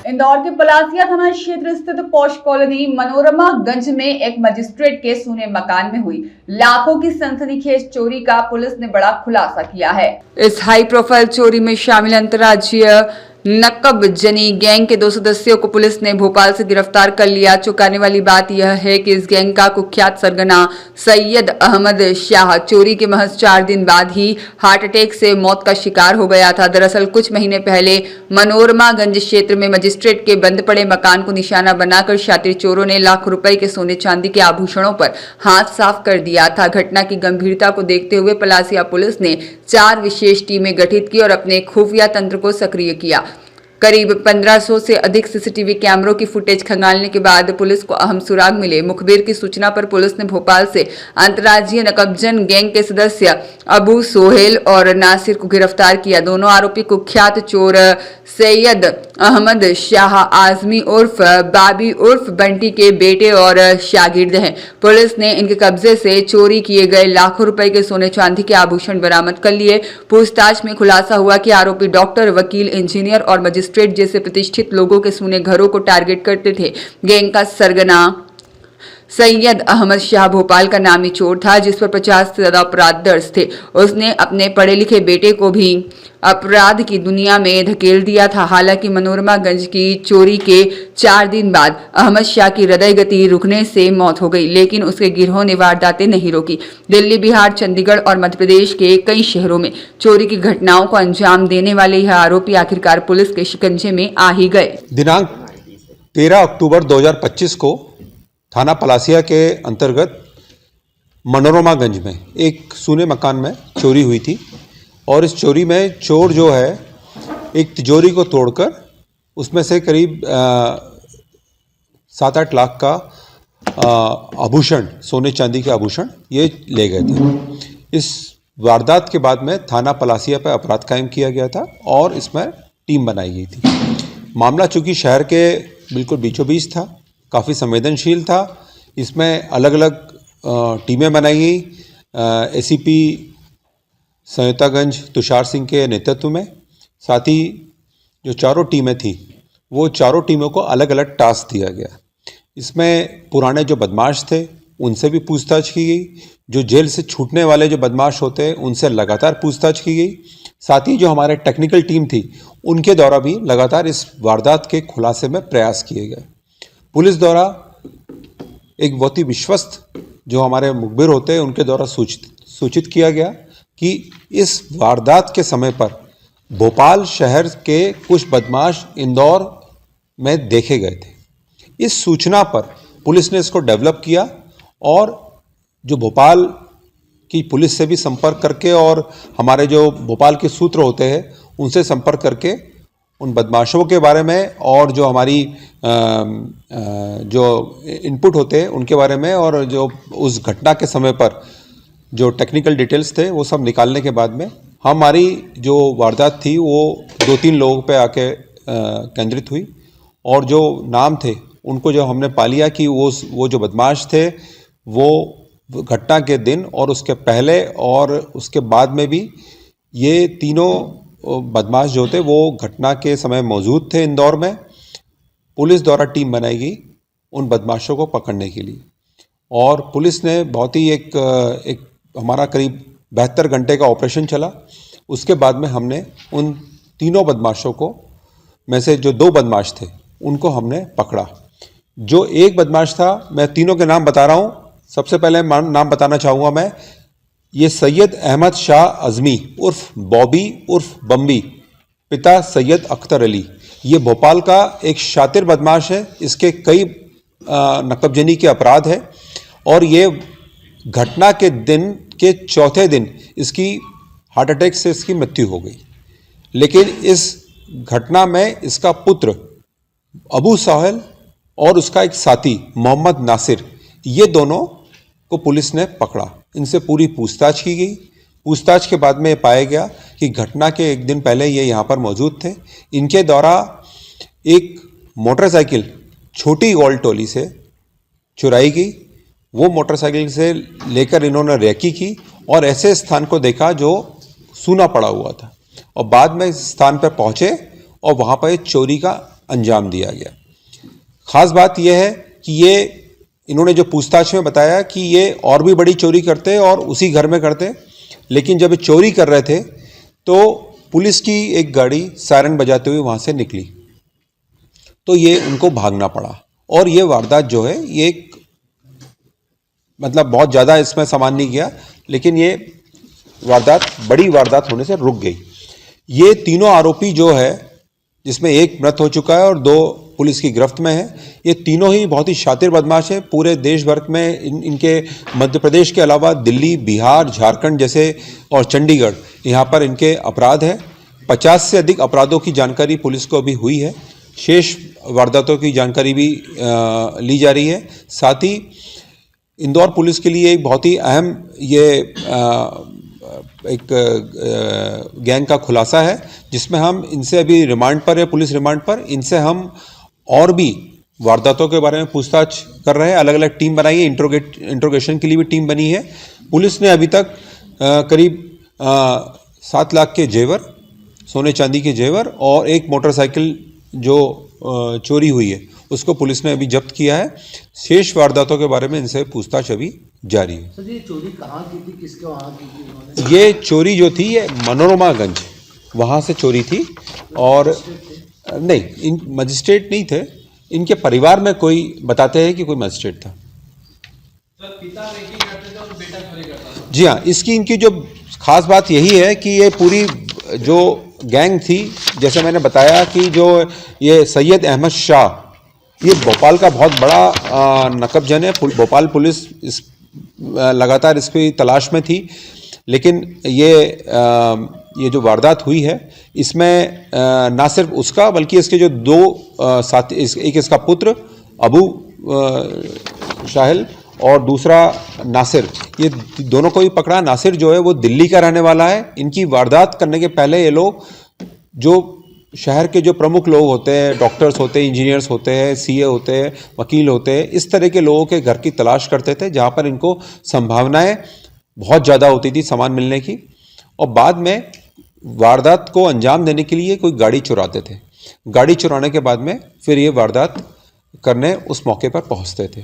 इंदौर के पलासिया थाना क्षेत्र स्थित पॉश कॉलोनी मनोरमा गंज में एक मजिस्ट्रेट के सूने मकान में हुई लाखों की सनसनीखेज चोरी का पुलिस ने बड़ा खुलासा किया है। इस हाई प्रोफाइल चोरी में शामिल अंतर्राज्यीय नकबजनी गैंग के 2 सदस्यों को पुलिस ने भोपाल से गिरफ्तार कर लिया। चौंकाने वाली बात यह है कि इस गैंग का कुख्यात सरगना सैयद अहमद शाह चोरी के महज 4 दिन बाद ही हार्ट अटैक से मौत का शिकार हो गया था। दरअसल कुछ महीने पहले मनोरमा गंज क्षेत्र में मजिस्ट्रेट के बंद पड़े मकान को निशाना बनाकर शातिर चोरों ने लाखों रुपए के सोने चांदी के आभूषणों पर हाथ साफ कर दिया था। घटना की गंभीरता को देखते हुए पलासिया पुलिस ने 4 विशेष टीमें गठित की और अपने खुफिया तंत्र को सक्रिय किया। करीब 1500 से अधिक सीसीटीवी कैमरों की फुटेज खंगालने के बाद पुलिस को अहम सुराग मिले। मुखबिर की सूचना पर पुलिस ने भोपाल से अंतर्राज्यीय नकबजन गैंग के सदस्य अबू सोहेल और नासिर को गिरफ्तार किया। दोनों आरोपी कुख्यात चोर सैयद अहमद शाह आजमी उर्फ बाबी उर्फ बंटी के बेटे और शागिर्द हैं। पुलिस ने इनके कब्जे से चोरी किए गए लाखों रुपए के सोने चांदी के आभूषण बरामद कर लिए। पूछताछ में खुलासा हुआ कि आरोपी डॉक्टर, वकील, इंजीनियर और मजिस्ट्रेट जैसे प्रतिष्ठित लोगों के सूने घरों को टारगेट करते थे। गैंग का सरगना सैयद अहमद शाह भोपाल का नामी चोर था, जिस पर 50 से ज्यादा अपराध दर्ज थे। उसने अपने पढ़े लिखे बेटे को भी अपराध की दुनिया में धकेल दिया था। हालांकि मनोरमा गंज की चोरी के 4 दिन बाद अहमद शाह की हृदय गति रुकने से मौत हो गई, लेकिन उसके गिरोह ने वारदातें नहीं रोकी। दिल्ली, बिहार, चंडीगढ़ और मध्य प्रदेश के कई शहरों में चोरी की घटनाओं को अंजाम देने वाले यह आरोपी आखिरकार पुलिस के शिकंजे में आ ही गए। दिनांक 13 अक्टूबर 2025 को थाना पलासिया के अंतर्गत मनोरमा गंज में एक सूने मकान में चोरी हुई थी और इस चोरी में चोर जो है एक तिजोरी को तोड़कर उसमें से करीब 7-8 लाख का आभूषण, सोने चांदी के आभूषण ये ले गए थे। इस वारदात के बाद में थाना पलासिया पर अपराध कायम किया गया था और इसमें टीम बनाई गई थी। मामला चूँकि शहर के बिल्कुल बीचों बीच था, काफ़ी संवेदनशील था। इसमें अलग अलग टीमें बनाई गई। एसीपी संयुक्तागंज तुषार सिंह के नेतृत्व में। साथ ही जो चारों टीमें थी वो चारों टीमों को अलग अलग टास्क दिया गया। इसमें पुराने जो बदमाश थे उनसे भी पूछताछ की गई। जो जेल से छूटने वाले जो बदमाश होते हैं उनसे लगातार पूछताछ की गई। साथ ही जो हमारे टेक्निकल टीम थी उनके द्वारा भी लगातार इस वारदात के खुलासे में प्रयास किए गए। पुलिस द्वारा एक बहुत ही विश्वस्त जो हमारे मुखबिर होते हैं उनके द्वारा सूचित किया गया कि इस वारदात के समय पर भोपाल शहर के कुछ बदमाश इंदौर में देखे गए थे। इस सूचना पर पुलिस ने इसको डेवलप किया और जो भोपाल की पुलिस से भी संपर्क करके और हमारे जो भोपाल के सूत्र होते हैं उनसे संपर्क करके उन बदमाशों के बारे में और जो हमारी जो इनपुट होते हैं उनके बारे में और जो उस घटना के समय पर जो टेक्निकल डिटेल्स थे वो सब निकालने के बाद में हमारी जो वारदात थी वो 2-3 लोगों पे आके केंद्रित हुई और जो नाम थे उनको जो हमने पा लिया कि वो जो बदमाश थे वो घटना के दिन और उसके पहले और उसके बाद में भी ये तीनों बदमाश जो थे वो घटना के समय मौजूद थे इंदौर में। पुलिस द्वारा टीम बनाई गई उन बदमाशों को पकड़ने के लिए और पुलिस ने बहुत ही एक हमारा करीब 72 घंटे का ऑपरेशन चला। उसके बाद में हमने उन तीनों बदमाशों को में से जो 2 बदमाश थे उनको हमने पकड़ा। जो एक बदमाश था, मैं तीनों के नाम बता रहा हूँ। सबसे पहले नाम बताना चाहूँगा मैं, ये सैयद अहमद शाह अज़मी उर्फ बॉबी उर्फ बम्बी, पिता सैयद अख्तर अली। ये भोपाल का एक शातिर बदमाश है। इसके कई नकबजनी के अपराध है और ये घटना के दिन के चौथे दिन इसकी हार्ट अटैक से इसकी मृत्यु हो गई। लेकिन इस घटना में इसका पुत्र अबू सोहेल और उसका एक साथी मोहम्मद नासिर, ये दोनों को पुलिस ने पकड़ा। इनसे पूरी पूछताछ की गई। पूछताछ के बाद में पाया गया कि घटना के एक दिन पहले ये यहाँ पर मौजूद थे। इनके द्वारा एक मोटरसाइकिल छोटी गोल टोली से चुराई गई। वो मोटरसाइकिल से लेकर इन्होंने रेकी की और ऐसे स्थान को देखा जो सूना पड़ा हुआ था और बाद में इस स्थान पर पहुँचे और वहाँ पर चोरी का अंजाम दिया गया। ख़ास बात यह है कि ये इन्होंने जो पूछताछ में बताया कि ये और भी बड़ी चोरी करते और उसी घर में करते, लेकिन जब ये चोरी कर रहे थे तो पुलिस की एक गाड़ी सायरन बजाते हुए वहाँ से निकली, तो ये उनको भागना पड़ा। और ये वारदात जो है ये मतलब बहुत ज़्यादा इसमें सामान नहीं गया, लेकिन ये वारदात बड़ी वारदात होने से रुक गई। ये तीनों आरोपी जो है, जिसमें एक मृत हो चुका है और 2 पुलिस की गिरफ्त में है, ये तीनों ही बहुत ही शातिर बदमाश हैं। पूरे देश भर में इनके मध्य प्रदेश के अलावा दिल्ली, बिहार, झारखंड जैसे और चंडीगढ़, यहाँ पर इनके अपराध है। 50 से अधिक अपराधों की जानकारी पुलिस को अभी हुई है। शेष वारदातों की जानकारी भी ली जा रही है। साथ ही इंदौर पुलिस के लिए एक बहुत ही अहम ये एक गैंग का खुलासा है, जिसमें हम इनसे अभी रिमांड पर है, पुलिस रिमांड पर। इनसे हम और भी वारदातों के बारे में पूछताछ कर रहे हैं। अलग अलग टीम बनाई है, इंट्रोगेशन के लिए भी टीम बनी है। पुलिस ने अभी तक करीब 7 लाख के जेवर, सोने चांदी के जेवर और एक मोटरसाइकिल जो चोरी हुई है उसको पुलिस ने अभी जब्त किया है। शेष वारदातों के बारे में इनसे पूछताछ अभी जारी है। सर ये चोरी कहाँ की थी, किसके वहाँ की थी इन्होंने? ये चोरी जो थी ये मनोरमागंज वहाँ से चोरी थी। और नहीं, इन मजिस्ट्रेट नहीं थे, इनके परिवार में कोई बताते हैं कि कोई मजिस्ट्रेट था। पिता रेकी करते थे और बेटा चोरी करता था। जी हाँ, इसकी इनकी जो खास बात यही है कि ये पूरी जो गैंग थी, जैसे मैंने बताया कि जो ये सैयद अहमद शाह, ये भोपाल का बहुत बड़ा नकबजन है। भोपाल पुलिस इस लगातार इसकी तलाश में थी, लेकिन ये जो वारदात हुई है इसमें ना सिर्फ उसका बल्कि इसके जो 2 साथी, एक इसका पुत्र अबू शाहिल और दूसरा नासिर, ये दोनों को ही पकड़ा। नासिर जो है वो दिल्ली का रहने वाला है। इनकी वारदात करने के पहले ये लोग जो शहर के जो प्रमुख लोग होते हैं, डॉक्टर्स होते हैं, इंजीनियर्स होते हैं, सीए होते हैं, वकील होते हैं, इस तरह के लोगों के घर की तलाश करते थे जहाँ पर इनको संभावनाएं बहुत ज़्यादा होती थी सामान मिलने की। और बाद में वारदात को अंजाम देने के लिए कोई गाड़ी चुराते थे। गाड़ी चुराने के बाद में फिर ये वारदात करने उस मौके पर पहुँचते थे।